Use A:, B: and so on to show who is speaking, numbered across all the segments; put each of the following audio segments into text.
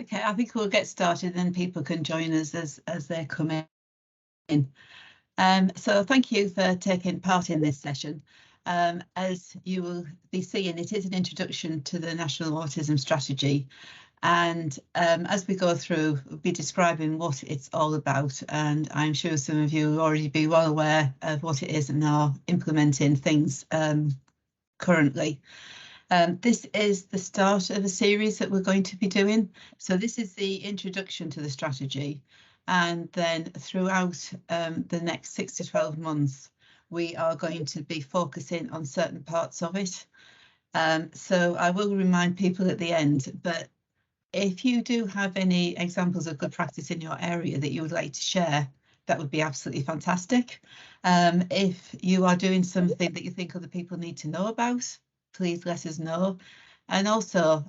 A: Okay, I think we'll get started, then people can join us as they come in. So thank you for taking part in this session. As you will be seeing, it is an introduction to the National Autism Strategy. And as we go through, we'll be describing what it's all about. And I'm sure some of you will already be well aware of what it is and are implementing things currently. This is the start of a series that we're going to be doing. So this is the introduction to the strategy. And then throughout the next 6 to 12 months, we are going to be focusing on certain parts of it. So I will remind people at the end, but if you do have any examples of good practice in your area that you would like to share, that would be absolutely fantastic. If you are doing something that you think other people need to know about, please let us know. And also,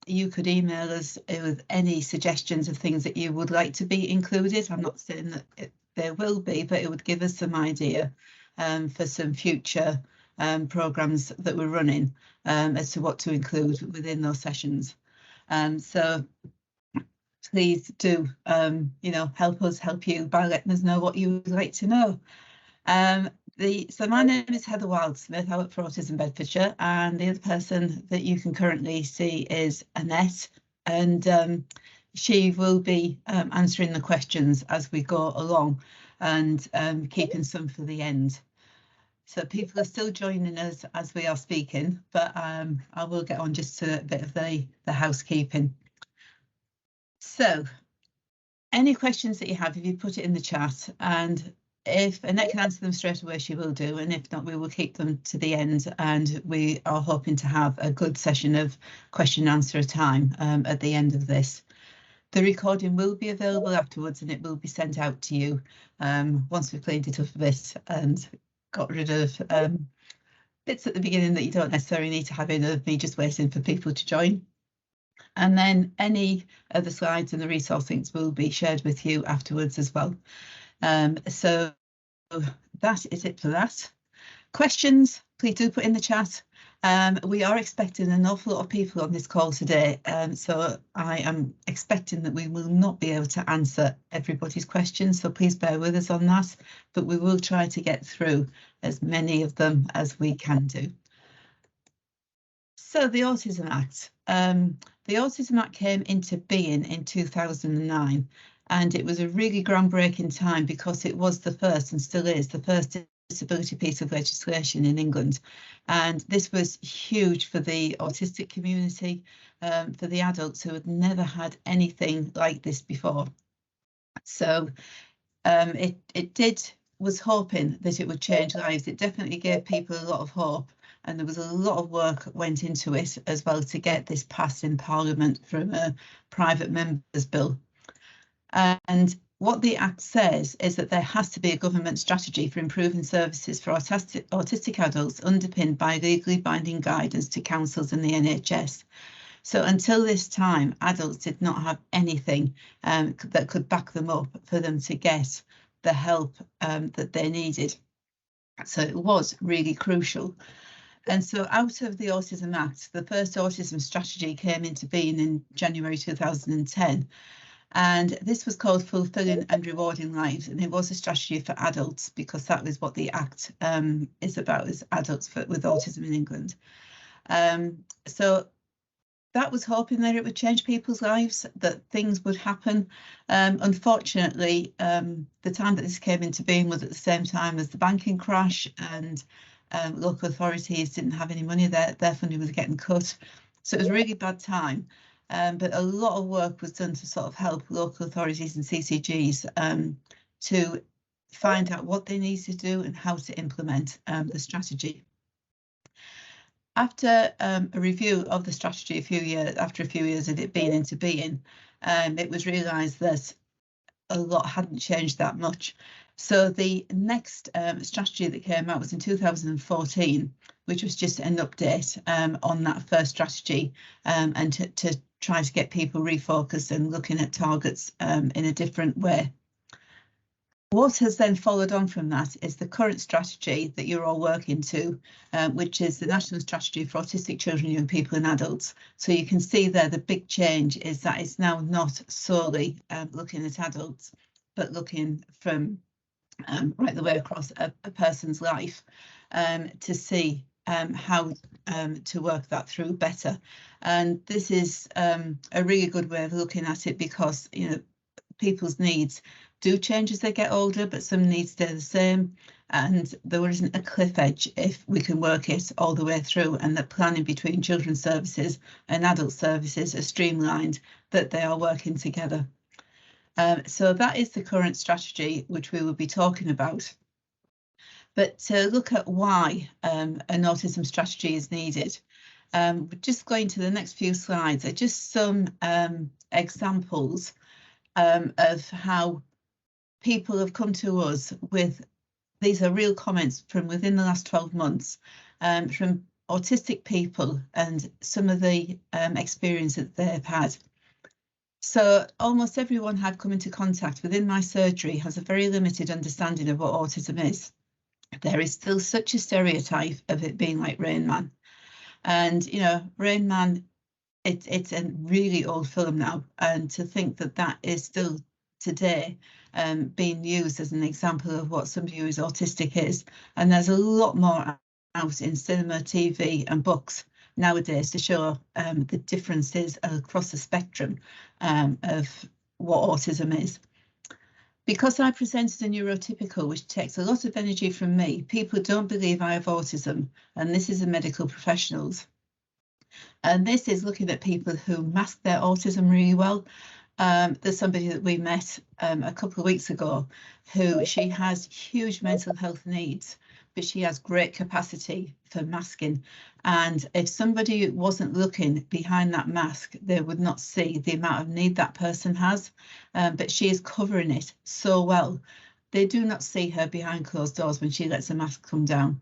A: you could email us with any suggestions of things that you would like to be included. I'm not saying that there will be, but it would give us some idea for some future programmes that we're running as to what to include within those sessions. So please do, help us help you by letting us know what you would like to know. So my name is Heather Wildsmith. I work for Autism Bedfordshire, and the other person that you can currently see is Annette, and she will be answering the questions as we go along and keeping some for the end. So people are still joining us as we are speaking, but I will get on just to a bit of the housekeeping. So any questions that you have, if you put it in the chat, and if Annette can answer them straight away, she will do, and if not, we will keep them to the end, and we are hoping to have a good session of question and answer time at the end of this. The recording will be available afterwards, and it will be sent out to you once we've cleaned it up a bit and got rid of bits at the beginning that you don't necessarily need to have in of me just waiting for people to join. And then any of the slides and the resource links will be shared with you afterwards as well. So that is it for that. Questions, please do put in the chat. We are expecting an awful lot of people on this call today, so I am expecting that we will not be able to answer everybody's questions, so please bear with us on that, but we will try to get through as many of them as we can do. So the Autism Act. The Autism Act came into being in 2009, and it was a really groundbreaking time because it was the first, and still is, the first disability piece of legislation in England. And this was huge for the autistic community, for the adults who had never had anything like this before. So it was hoping that it would change lives. It definitely gave people a lot of hope. And there was a lot of work went into it as well to get this passed in Parliament from a private member's bill. And what the Act says is that there has to be a government strategy for improving services for autistic adults underpinned by legally binding guidance to councils and the NHS. So until this time, adults did not have anything that could back them up for them to get the help that they needed. So it was really crucial. And so out of the Autism Act, the first autism strategy came into being in January 2010. And this was called Fulfilling and Rewarding Lives. And it was a strategy for adults because that was what the Act is about, is adults with autism in England. So that was hoping that it would change people's lives, that things would happen. Unfortunately, the time that this came into being was at the same time as the banking crash, and local authorities didn't have any money. Their funding was getting cut. So it was a really bad time. But a lot of work was done to sort of help local authorities and CCGs to find out what they need to do and how to implement the strategy. After a review of the strategy after a few years of it being into being, it was realised that a lot hadn't changed that much. So the next strategy that came out was in 2014, which was just an update on that first strategy and to try to get people refocused and looking at targets in a different way. What has then followed on from that is the current strategy that you're all working to, which is the National Strategy for Autistic Children, Young People and Adults. So you can see there the big change is that it's now not solely looking at adults, but looking from right the way across a person's life to see how to work that through better. And this is a really good way of looking at it, because people's needs do change as they get older, but some needs stay the same, and there isn't a cliff edge if we can work it all the way through, and the planning between children's services and adult services are streamlined, that they are working together. So that is the current strategy which we will be talking about. But to look at why an autism strategy is needed, just going to the next few slides are just some examples of how people have come to us with, these are real comments from within the last 12 months, from autistic people and some of the experience that they've had. So almost everyone I've come into contact within my surgery has a very limited understanding of what autism is. There is still such a stereotype of it being like Rain Man. And, Rain Man, it's a really old film now. And to think that that is still today being used as an example of what somebody who is autistic is. And there's a lot more out in cinema, TV and books nowadays to show the differences across the spectrum of what autism is. Because I presented a neurotypical, which takes a lot of energy from me, people don't believe I have autism, and this is the medical professionals. And this is looking at people who mask their autism really well. There's somebody that we met a couple of weeks ago who, she has huge mental health needs, but she has great capacity for masking. And if somebody wasn't looking behind that mask, they would not see the amount of need that person has. But she is covering it so well. They do not see her behind closed doors when she lets the mask come down.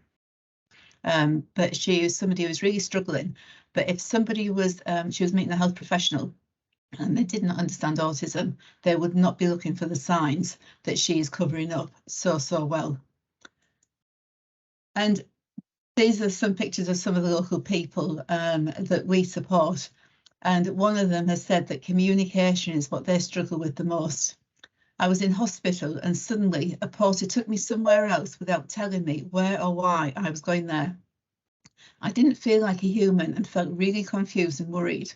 A: But she is somebody who is really struggling. But if somebody was, she was meeting a health professional and they did not understand autism, they would not be looking for the signs that she is covering up so well. And these are some pictures of some of the local people that we support. And one of them has said that communication is what they struggle with the most. I was in hospital and suddenly a porter took me somewhere else without telling me where or why I was going there. I didn't feel like a human and felt really confused and worried,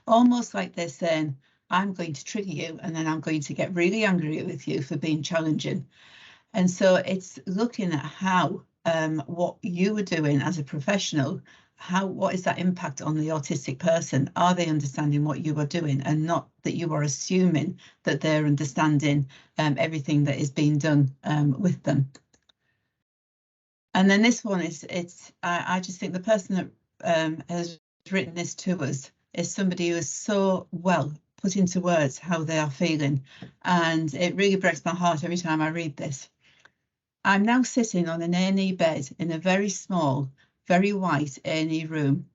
A: almost like they're saying, I'm going to trigger you and then I'm going to get really angry with you for being challenging. And so it's looking at how what you are doing as a professional, what is that impact on the autistic person? Are they understanding what you are doing, and not that you are assuming that they're understanding everything that is being done with them. And then this one is, I just think the person that has written this to us is somebody who is so well put into words how they are feeling. And it really breaks my heart every time I read this. I'm now sitting on an A&E bed in a very small, very white A&E room.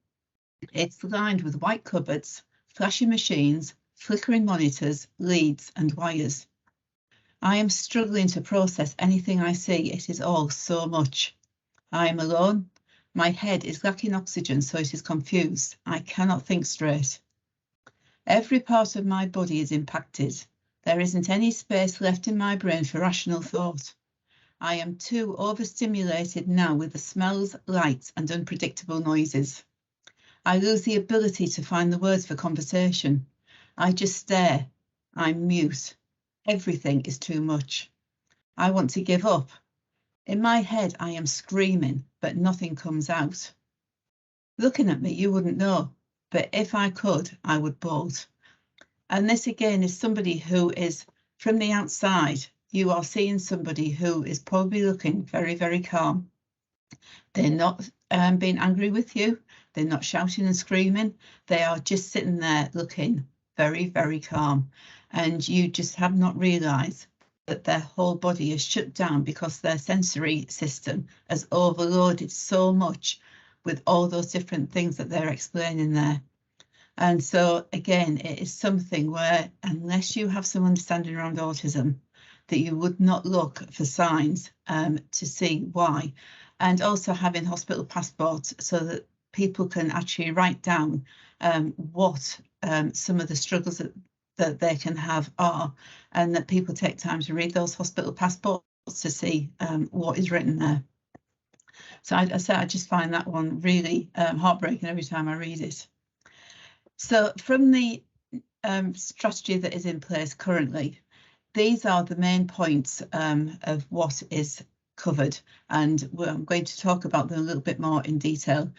A: It's lined with white cupboards, flashy machines, flickering monitors, leads and wires. I am struggling to process anything I see. It is all so much. I am alone. My head is lacking oxygen, so it is confused. I cannot think straight. Every part of my body is impacted. There isn't any space left in my brain for rational thought. I am too overstimulated now with the smells, lights, and unpredictable noises. I lose the ability to find the words for conversation. I just stare. I'm mute. Everything is too much. I want to give up. In my head, I am screaming, but nothing comes out. Looking at me, you wouldn't know, but if I could, I would bolt. And this again is somebody who is from the outside. You are seeing somebody who is probably looking very, very calm. They're not being angry with you. They're not shouting and screaming. They are just sitting there looking very, very calm. And you just have not realised that their whole body is shut down because their sensory system has overloaded so much with all those different things that they're explaining there. And so again, it is something where unless you have some understanding around autism, that you would not look for signs to see why. And also having hospital passports so that people can actually write down what some of the struggles that they can have are, and that people take time to read those hospital passports to see what is written there. So I just find that one really heartbreaking every time I read it. So from the strategy that is in place currently, these are the main points of what is covered, and I'm going to talk about them a little bit more in detail.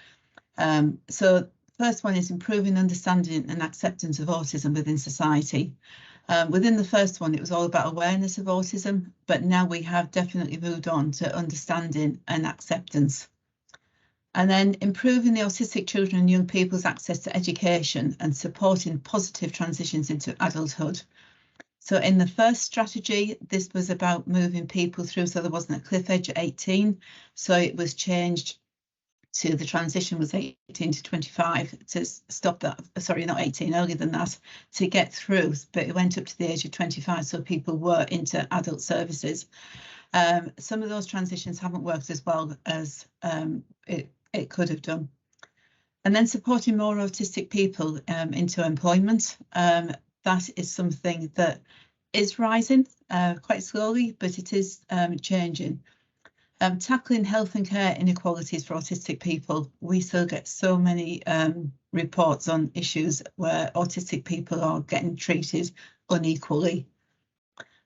A: So first one is improving understanding and acceptance of autism within society. Within the first one, it was all about awareness of autism, but now we have definitely moved on to understanding and acceptance. And then improving the autistic children and young people's access to education and supporting positive transitions into adulthood. So in the first strategy, this was about moving people through so there wasn't a cliff edge at 18. So it was changed to the transition was 18 to 25 to stop that, sorry, not 18, earlier than that, to get through, but it went up to the age of 25, so people were into adult services. Some of those transitions haven't worked as well as it could have done. And then supporting more autistic people into employment. That is something that is rising quite slowly, but it is changing. Tackling health and care inequalities for autistic people. We still get so many reports on issues where autistic people are getting treated unequally.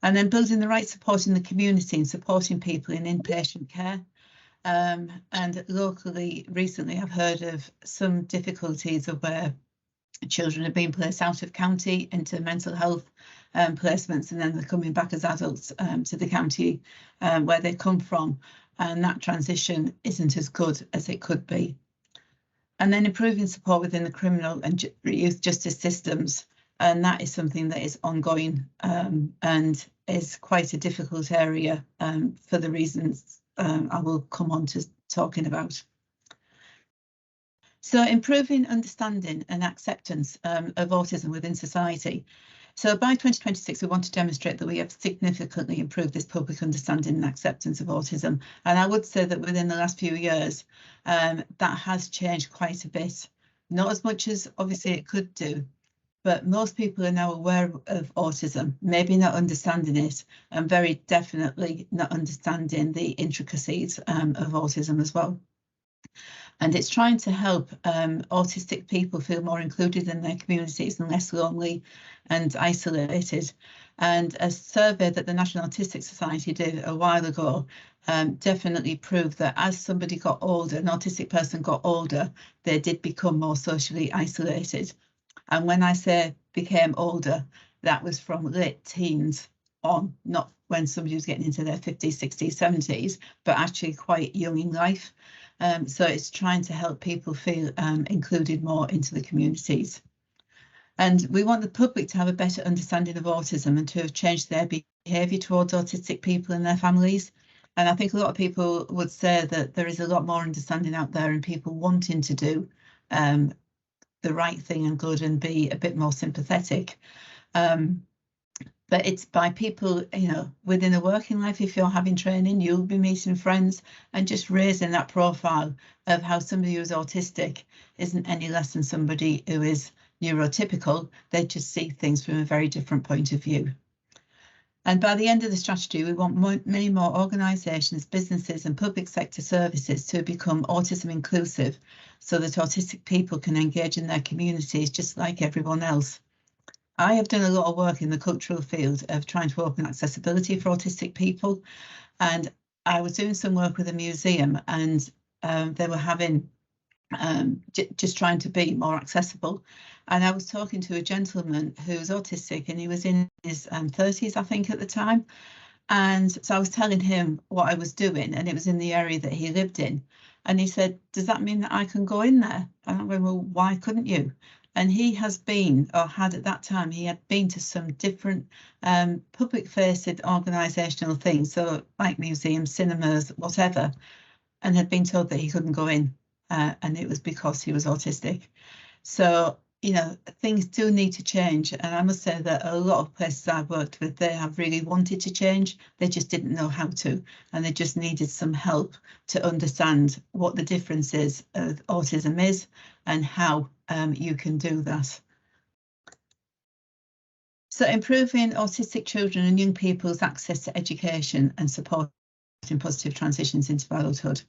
A: And then building the right support in the community and supporting people in inpatient care. And locally, recently, I've heard of some difficulties of where children are being placed out of county into mental health placements, and then they're coming back as adults to the county where they come from, and that transition isn't as good as it could be. And then improving support within the criminal and youth justice systems, and that is something that is ongoing and is quite a difficult area for the reasons I will come on to talking about. So improving understanding and acceptance of autism within society. So by 2026, we want to demonstrate that we have significantly improved this public understanding and acceptance of autism. And I would say that within the last few years, that has changed quite a bit. Not as much as obviously it could do, but most people are now aware of autism, maybe not understanding it, and very definitely not understanding the intricacies of autism as well. And it's trying to help autistic people feel more included in their communities and less lonely and isolated. And a survey that the National Autistic Society did a while ago definitely proved that as somebody got older, an autistic person got older, they did become more socially isolated. And when I say became older, that was from late teens on, not when somebody was getting into their 50s, 60s, 70s, but actually quite young in life. So it's trying to help people feel included more into the communities. And we want the public to have a better understanding of autism and to have changed their behaviour towards autistic people and their families. And I think a lot of people would say that there is a lot more understanding out there and people wanting to do the right thing and good and be a bit more sympathetic. But it's by people, you know, within a working life, if you're having training, you'll be meeting friends and just raising that profile of how somebody who's autistic isn't any less than somebody who is neurotypical. They just see things from a very different point of view. And by the end of the strategy, we want many more organisations, businesses and public sector services to become autism inclusive so that autistic people can engage in their communities just like everyone else. I have done a lot of work in the cultural field of trying to open accessibility for autistic people. And I was doing some work with a museum and they were having just trying to be more accessible. And I was talking to a gentleman who's autistic and he was in his 30s, I think, at the time. And so I was telling him what I was doing and it was in the area that he lived in. And he said, does that mean that I can go in there? And I'm going, well, why couldn't you? And he has been, or had at that time, he had been to some different public-facing organisational things, so like museums, cinemas, whatever, and had been told that he couldn't go in, and it was because he was autistic. So you know, things do need to change. And I must say that a lot of places I've worked with, they have really wanted to change. They just didn't know how to, and they just needed some help to understand what the difference is of autism is and how you can do that. So improving autistic children and young people's access to education and supporting positive transitions into adulthood.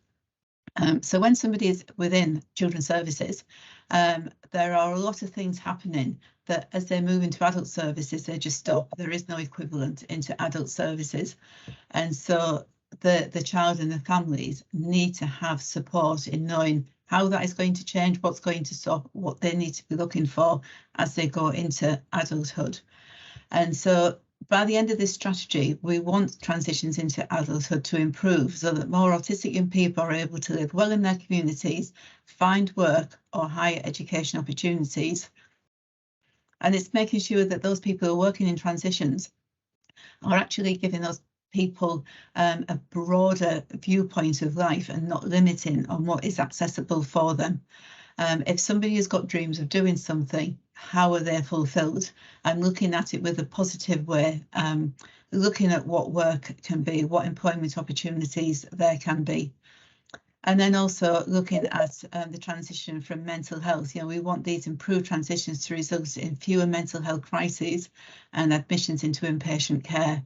A: So when somebody is within children's services, there are a lot of things happening that as they move into adult services, they just stop. There is no equivalent into adult services. And so the child and the families need to have support in knowing how that is going to change, what's going to stop, what they need to be looking for as they go into adulthood. And so by the end of this strategy, we want transitions into adulthood to improve so that more autistic young people are able to live well in their communities, find work or higher education opportunities. And it's making sure that those people who are working in transitions are actually giving those people a broader viewpoint of life and not limiting on what is accessible for them. If somebody has got dreams of doing something, how are they fulfilled? And looking at it with a positive way, looking at what work can be, what employment opportunities there can be. And then also looking at the transition from mental health. You know, we want these improved transitions to result in fewer mental health crises and admissions into inpatient care.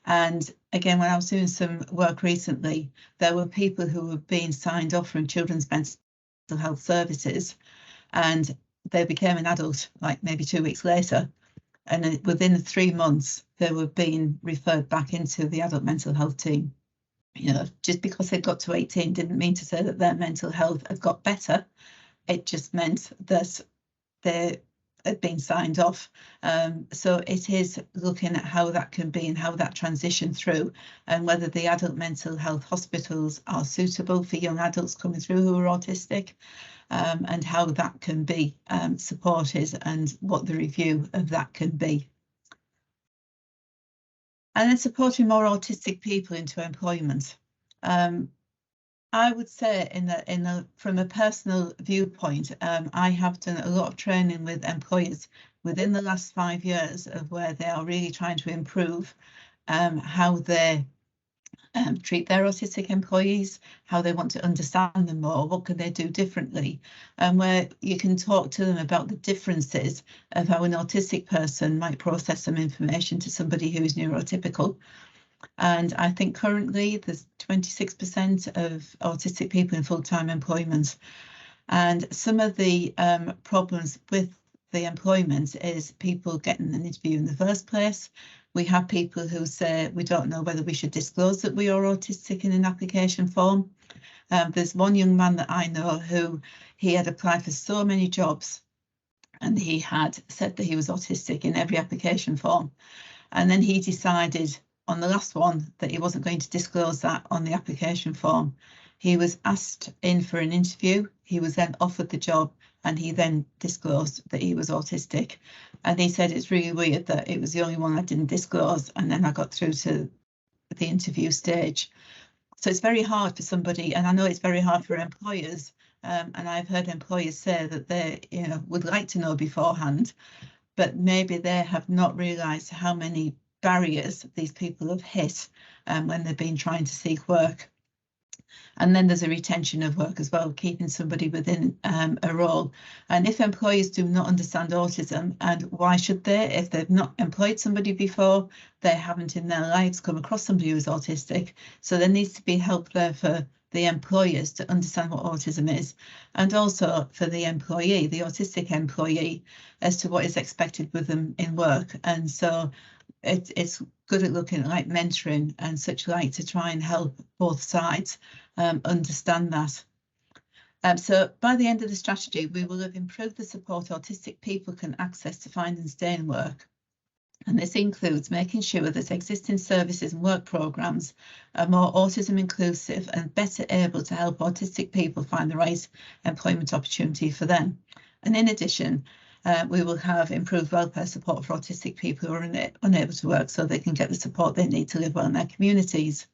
A: And again, when I was doing some work recently, there were people who were being signed off from children's mental health services, and they became an adult like maybe 2 weeks later, and within 3 months they were being referred back into the adult mental health team. You know, just because they got to 18 didn't mean to say that their mental health had got better. It just meant that they had been signed off. So it is looking at how that can be and how that transition through, and whether the adult mental health hospitals are suitable for young adults coming through who are autistic, and how that can be supported and what the review of that can be. And then supporting more autistic people into employment. I would say from a personal viewpoint, I have done a lot of training with employers within the last 5 years of where they are really trying to improve how they treat their autistic employees, how they want to understand them more, what can they do differently, and where you can talk to them about the differences of how an autistic person might process some information to somebody who is neurotypical. And I think currently there's 26% of autistic people in full-time employment. And some of the problems with the employment is people getting an interview in the first place. We have people who say we don't know whether we should disclose that we are autistic in an application form. There's one young man that I know who he had applied for so many jobs and he had said that he was autistic in every application form. And then he decided on the last one that he wasn't going to disclose that on the application form. He was asked in for an interview. He was then offered the job and he then disclosed that he was autistic. And he said it's really weird that it was the only one I didn't disclose, and then I got through to the interview stage. So it's very hard for somebody, and I know it's very hard for employers, and I've heard employers say that they would like to know beforehand, but maybe they have not realised how many barriers these people have hit when they've been trying to seek work. And then there's a retention of work as well, keeping somebody within a role. And if employers do not understand autism, and why should they? If they've not employed somebody before, they haven't in their lives come across somebody who's autistic. So there needs to be help there for the employers to understand what autism is, and also for the employee, the autistic employee, as to what is expected with them in work. And so it's good at looking at like mentoring and such like to try and help both sides understand that. So by the end of the strategy, we will have improved the support autistic people can access to find and stay in work. And this includes making sure that existing services and work programmes are more autism inclusive and better able to help autistic people find the right employment opportunity for them. And in addition, we will have improved welfare support for autistic people who are unable to work so they can get the support they need to live well in their communities.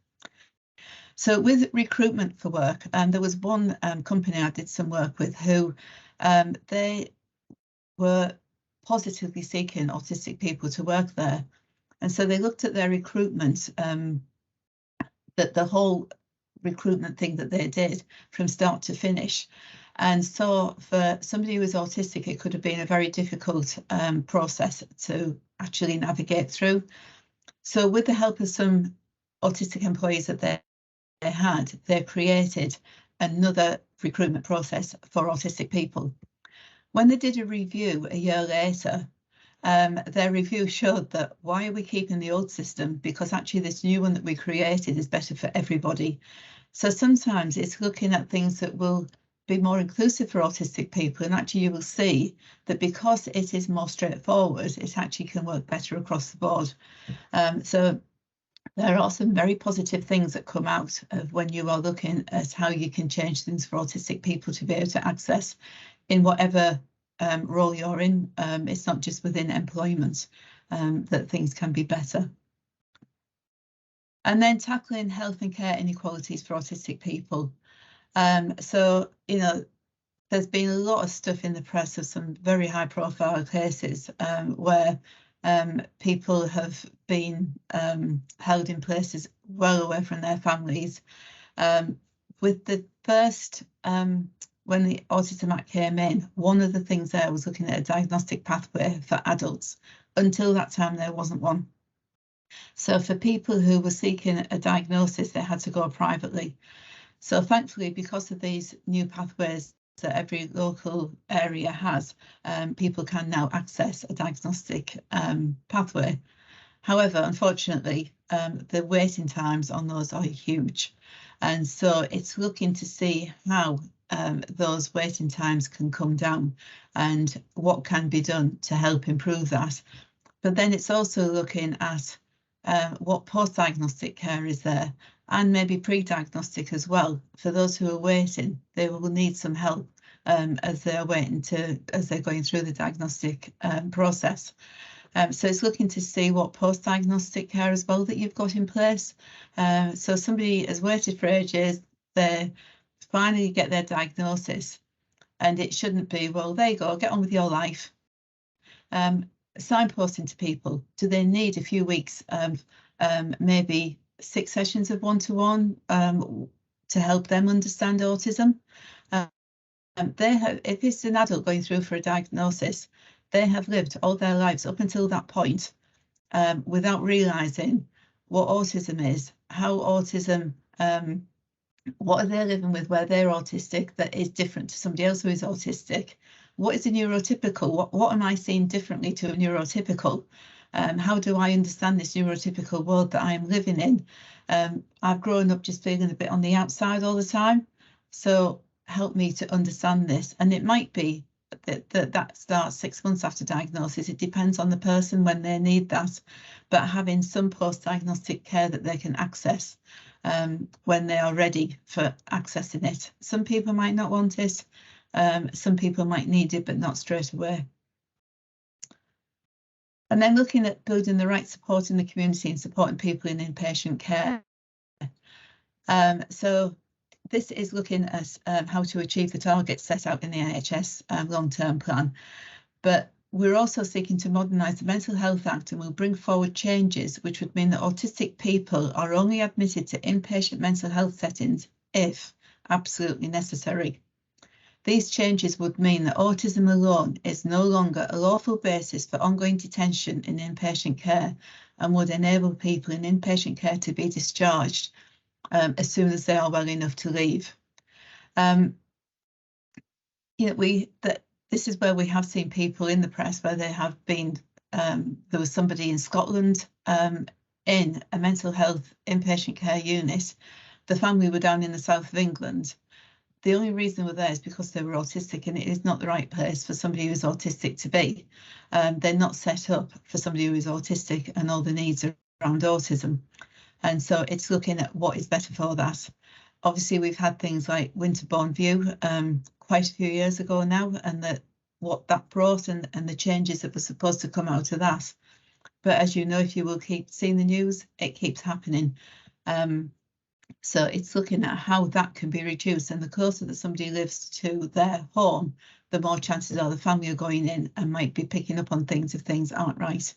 A: So with recruitment for work, there was one company I did some work with who they were positively seeking autistic people to work there. And so they looked at their recruitment, that the whole recruitment thing that they did from start to finish. And so for somebody who was autistic, it could have been a very difficult process to actually navigate through. So with the help of some autistic employees that they had, they created another recruitment process for autistic people. When they did a review a year later, their review showed that why are we keeping the old system? Because actually this new one that we created is better for everybody. So sometimes it's looking at things that will be more inclusive for autistic people, and actually you will see that because it is more straightforward, it actually can work better across the board. So there are some very positive things that come out of when you are looking at how you can change things for autistic people to be able to access in whatever role you're in. It's not just within employment that things can be better. And then tackling health and care inequalities for autistic people. So, you know, there's been a lot of stuff in the press of some very high profile cases where people have been held in places well away from their families. With the first, when the Autism Act came in, one of the things there was looking at a diagnostic pathway for adults. Until that time, there wasn't one. So for people who were seeking a diagnosis, they had to go privately. So thankfully, because of these new pathways that every local area has, people can now access a diagnostic pathway. However, unfortunately, the waiting times on those are huge. And so it's looking to see how those waiting times can come down and what can be done to help improve that. But then it's also looking at what post-diagnostic care is there, and maybe pre-diagnostic as well. For those who are waiting, they will need some help as they're going through the diagnostic process. So it's looking to see what post-diagnostic care as well that you've got in place. So somebody has waited for ages, they finally get their diagnosis, and it shouldn't be, well, there you go, get on with your life. Signposting to people, do they need a few weeks of maybe 6 sessions of one-to-one to help them understand autism? They have, if it's an adult going through for a diagnosis, they have lived all their lives up until that point without realizing what autism is, how autism, what are they living with where they're autistic that is different to somebody else who is autistic. What is a neurotypical? What am I seeing differently to a neurotypical? How do I understand this neurotypical world that I am living in? I've grown up just feeling a bit on the outside all the time. So help me to understand this. And it might be that starts 6 months after diagnosis. It depends on the person when they need that. But having some post-diagnostic care that they can access when they are ready for accessing it. Some people might not want it. Some people might need it, but not straight away. And then looking at building the right support in the community and supporting people in inpatient care. So this is looking at how to achieve the targets set out in the NHS long-term plan. But we're also seeking to modernise the Mental Health Act, and we'll bring forward changes which would mean that autistic people are only admitted to inpatient mental health settings if absolutely necessary. These changes would mean that autism alone is no longer a lawful basis for ongoing detention in inpatient care and would enable people in inpatient care to be discharged as soon as they are well enough to leave. This is where we have seen people in the press where they have been, there was somebody in Scotland in a mental health inpatient care unit. The family were down in the south of England. The only reason they were there is because they were autistic, and it is not the right place for somebody who is autistic to be. They're not set up for somebody who is autistic and all the needs around autism. And so it's looking at what is better for that. Obviously, we've had things like Winterbourne View quite a few years ago now, and what that brought and the changes that were supposed to come out of that. But as you know, if you will keep seeing the news, it keeps happening. So it's looking at how that can be reduced, and the closer that somebody lives to their home, the more chances are the family are going in and might be picking up on things if things aren't right.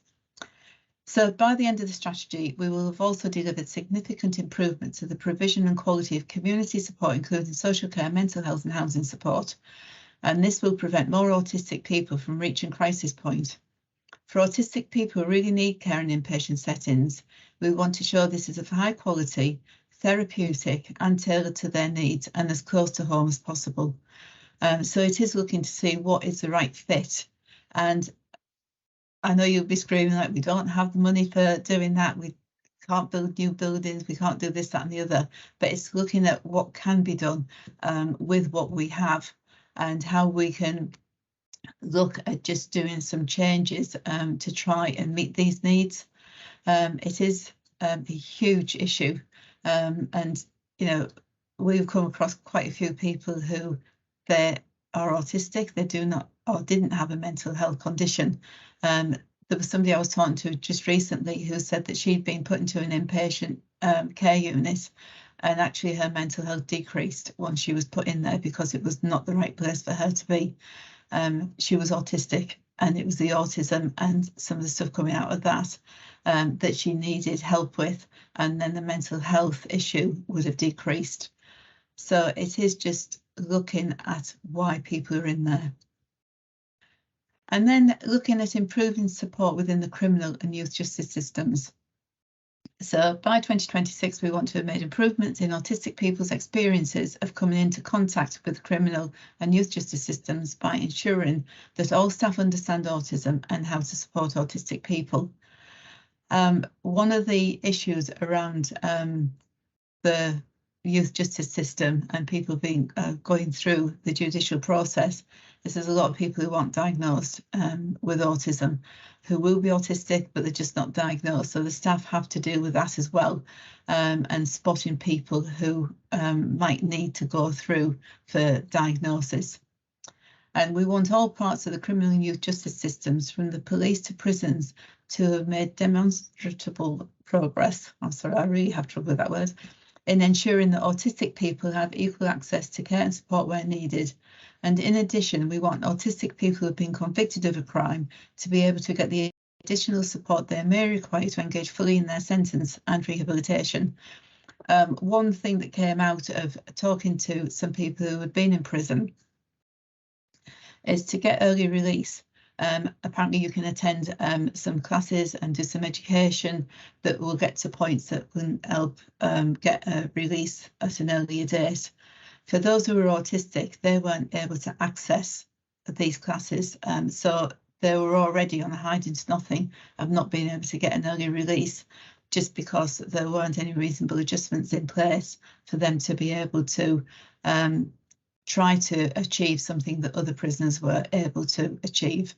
A: So by the end of the strategy, we will have also delivered significant improvements to the provision and quality of community support, including social care, mental health and housing support. And this will prevent more autistic people from reaching crisis point. For autistic people who really need care in inpatient settings, we want to show this is of high quality, therapeutic and tailored to their needs and as close to home as possible. So it is looking to see what is the right fit. And I know you'll be screaming like, we don't have the money for doing that. We can't build new buildings. We can't do this, that and the other. But it's looking at what can be done with what we have and how we can look at just doing some changes to try and meet these needs. It is a huge issue, and we've come across quite a few people who they are autistic, they do not or didn't have a mental health condition. There was somebody I was talking to just recently who said that she'd been put into an inpatient care unit, and actually her mental health decreased once she was put in there because it was not the right place for her to be. She was autistic, and it was the autism and some of the stuff coming out of that that she needed help with, and then the mental health issue would have decreased. So it is just looking at why people are in there. And then looking at improving support within the criminal and youth justice systems. So by 2026, we want to have made improvements in autistic people's experiences of coming into contact with criminal and youth justice systems by ensuring that all staff understand autism and how to support autistic people. One of the issues around the youth justice system and people being going through the judicial process is there's a lot of people who aren't diagnosed with autism, who will be autistic, but they're just not diagnosed. So the staff have to deal with that as well, and spotting people who might need to go through for diagnosis. And we want all parts of the criminal and youth justice systems, from the police to prisons, to have made demonstrable progress. I'm sorry, I really have trouble with that word. In ensuring that autistic people have equal access to care and support where needed. And in addition, we want autistic people who have been convicted of a crime to be able to get the additional support they may require to engage fully in their sentence and rehabilitation. One thing that came out of talking to some people who had been in prison is to get early release. Apparently you can attend some classes and do some education that will get to points that can help get a release at an earlier date. For those who are autistic, they weren't able to access these classes, so they were already on a hiding to nothing of not being able to get an early release, just because there weren't any reasonable adjustments in place for them to be able to try to achieve something that other prisoners were able to achieve.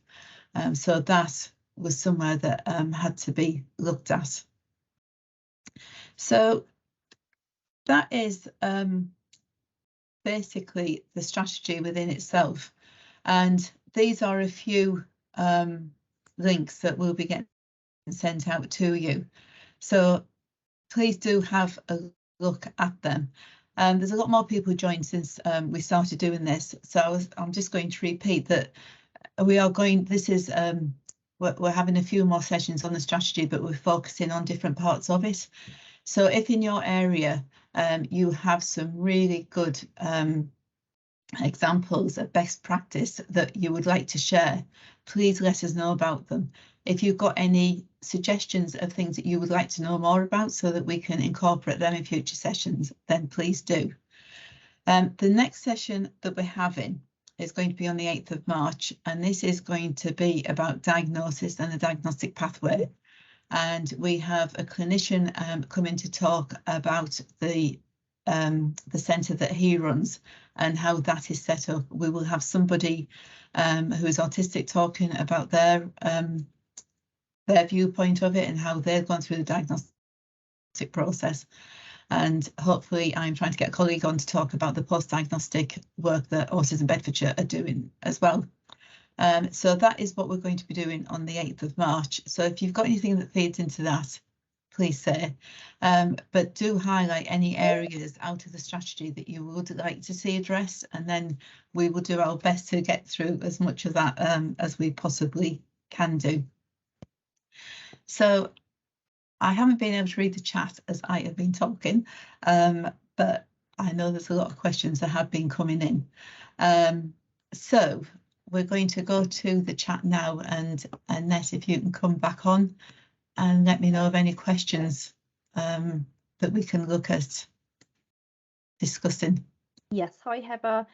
A: So that was somewhere that had to be looked at. So that is basically the strategy within itself. And these are a few links that will be getting sent out to you. So please do have a look at them. There's a lot more people joined since we started doing this. So I'm just going to repeat that we are going, this is, we're having a few more sessions on the strategy, but we're focusing on different parts of it. So if in your area you have some really good examples of best practice that you would like to share, please let us know about them. If you've got any suggestions of things that you would like to know more about so that we can incorporate them in future sessions, then please do. The next session that we're having is going to be on the 8th of March, and this is going to be about diagnosis and the diagnostic pathway. And we have a clinician coming to talk about the centre that he runs and how that is set up. We will have somebody who is autistic talking about their viewpoint of it and how they've gone through the diagnostic process. And hopefully I'm trying to get a colleague on to talk about the post-diagnostic work that Autism Bedfordshire are doing as well. So that is what we're going to be doing on the 8th of March. So if you've got anything that feeds into that, please say. But do highlight any areas out of the strategy that you would like to see addressed, and then we will do our best to get through as much of that as we possibly can do. So I haven't been able to read the chat as I have been talking, but I know there's a lot of questions that have been coming in. So we're going to go to the chat now, and Annette, if you can come back on and let me know of any questions that we can look at discussing.
B: Yes, hi Heather.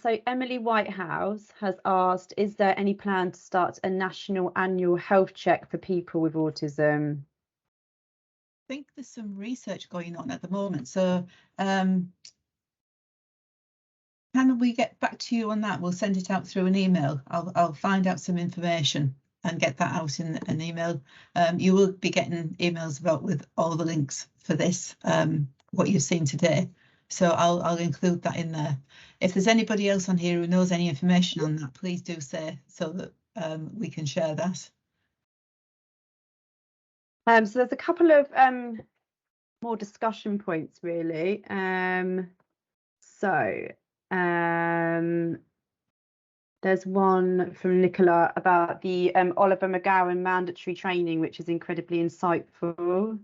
B: So Emily Whitehouse has asked, is there any plan to start a national annual health check for people with autism?
A: I think there's some research going on at the moment, so can we get back to you on that? We'll send it out through an email. I'll find out some information and get that out in an email. You will be getting emails about with all the links for this, what you've seen today. So I'll include that in there. If there's anybody else on here who knows any information on that, please do say, so that we can share that.
B: So there's a couple of more discussion points really. There's one from Nicola about the Oliver McGowan mandatory training, which is incredibly insightful.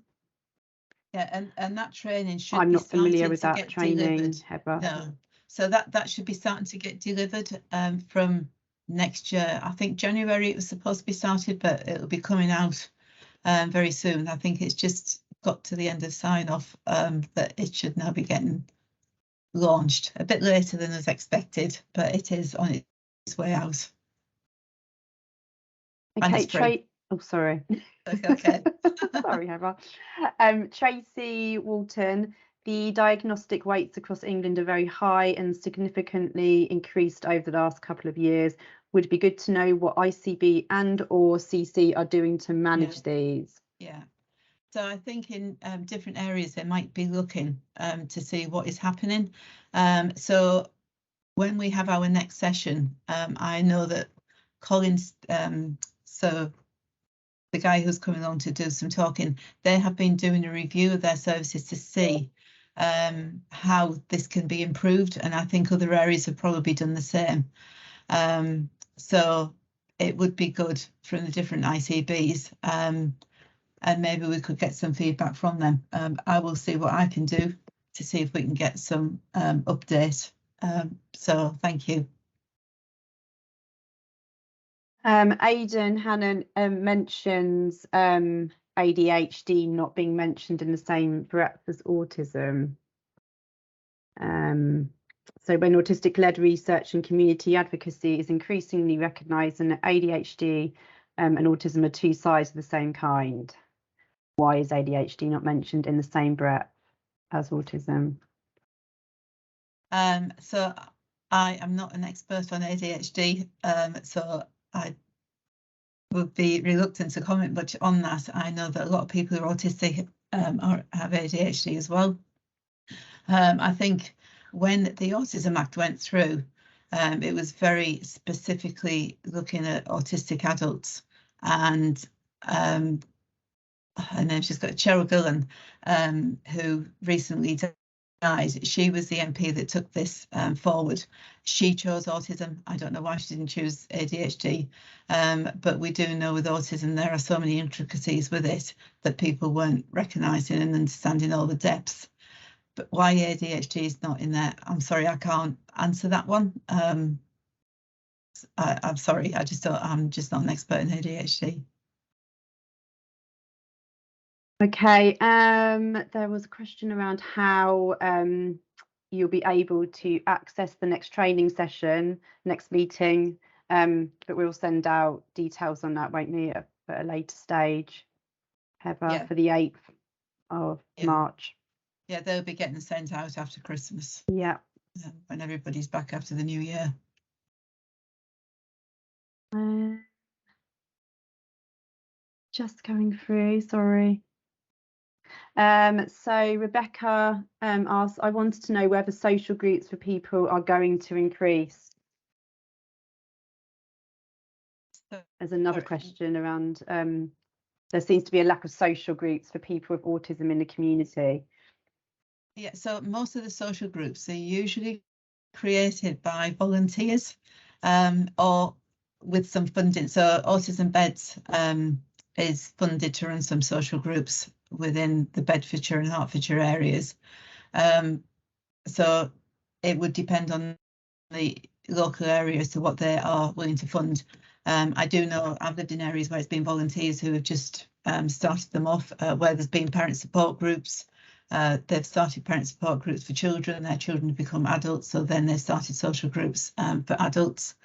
A: Yeah, and that training should
B: I'm
A: be
B: not familiar with
A: to
B: that
A: get
B: training,
A: delivered.
B: Heather.
A: No, so that should be starting to get delivered from next year. I think January it was supposed to be started, but it'll be coming out very soon. I think it's just got to the end of sign off that it should now be getting launched a bit later than was expected, but it is on its way out.
B: Okay, oh, sorry.
A: Okay.
B: Sorry, Heather. Tracy Walton, the diagnostic weights across England are very high and significantly increased over the last couple of years. Would be good to know what ICB and or CC are doing to manage these. Yeah.
A: So I think in different areas they might be looking to see what is happening. So when we have our next session, I know that Colin's, so the guy who's coming along to do some talking, they have been doing a review of their services to see how this can be improved, and I think other areas have probably done the same. So it would be good from the different ICBs, and maybe we could get some feedback from them. I will see what I can do to see if we can get some update. So thank you.
B: Aidan Hannon mentions ADHD not being mentioned in the same breath as autism. So when autistic-led research and community advocacy is increasingly recognising that ADHD and autism are two sides of the same kind, why is ADHD not mentioned in the same breath as autism?
A: So I am not an expert on ADHD, so I would be reluctant to comment much on that. I know that a lot of people who are autistic have ADHD as well. I think when the Autism Act went through, it was very specifically looking at autistic adults, and her name, she's got Cheryl Gillen, who recently died. She was the MP that took this forward. She chose autism. I don't know why she didn't choose ADHD, but we do know with autism there are so many intricacies with it that people weren't recognising and understanding all the depths. But why ADHD is not in there, I'm sorry, I can't answer that one. I'm sorry, I'm just not an expert in ADHD.
B: Okay, there was a question around how you'll be able to access the next training session, next meeting, but we'll send out details on that, won't we, at a later stage, Heather, for the 8th of March.
A: Yeah, they'll be getting sent out after Christmas.
B: Yeah.
A: When everybody's back after the new year.
B: Just going through, sorry. So Rebecca asked, I wanted to know whether social groups for people are going to increase. There's another question around there seems to be a lack of social groups for people with autism in the community.
A: Yeah, so most of the social groups are usually created by volunteers or with some funding. So Autism Beds is funded to run some social groups within the Bedfordshire and Hertfordshire areas. So it would depend on the local area as to what they are willing to fund. I do know I've lived in areas where it's been volunteers who have just started them off, where there's been parent support groups. They've started parent support groups for children. Their children have become adults, so then they started social groups for adults.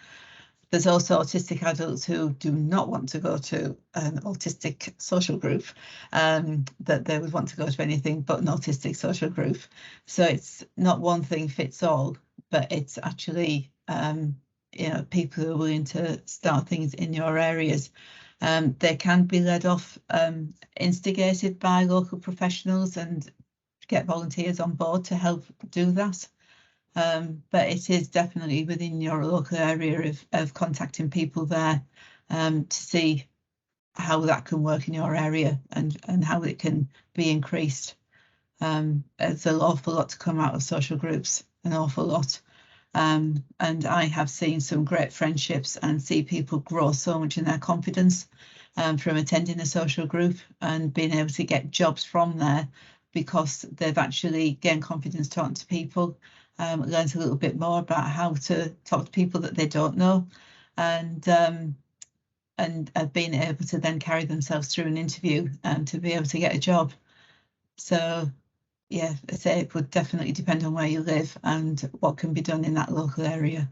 A: There's also autistic adults who do not want to go to an autistic social group, that they would want to go to anything but an autistic social group. So it's not one thing fits all, but it's actually people who are willing to start things in your areas. They can be led off, instigated by local professionals and get volunteers on board to help do that. But it is definitely within your local area of contacting people there to see how that can work in your area and how it can be increased. There's an awful lot to come out of social groups, an awful lot. And I have seen some great friendships and see people grow so much in their confidence from attending a social group and being able to get jobs from there because they've actually gained confidence talking to people, learned a little bit more about how to talk to people that they don't know, and have been able to then carry themselves through an interview to be able to get a job. So yeah, I say it would definitely depend on where you live and what can be done in that local area.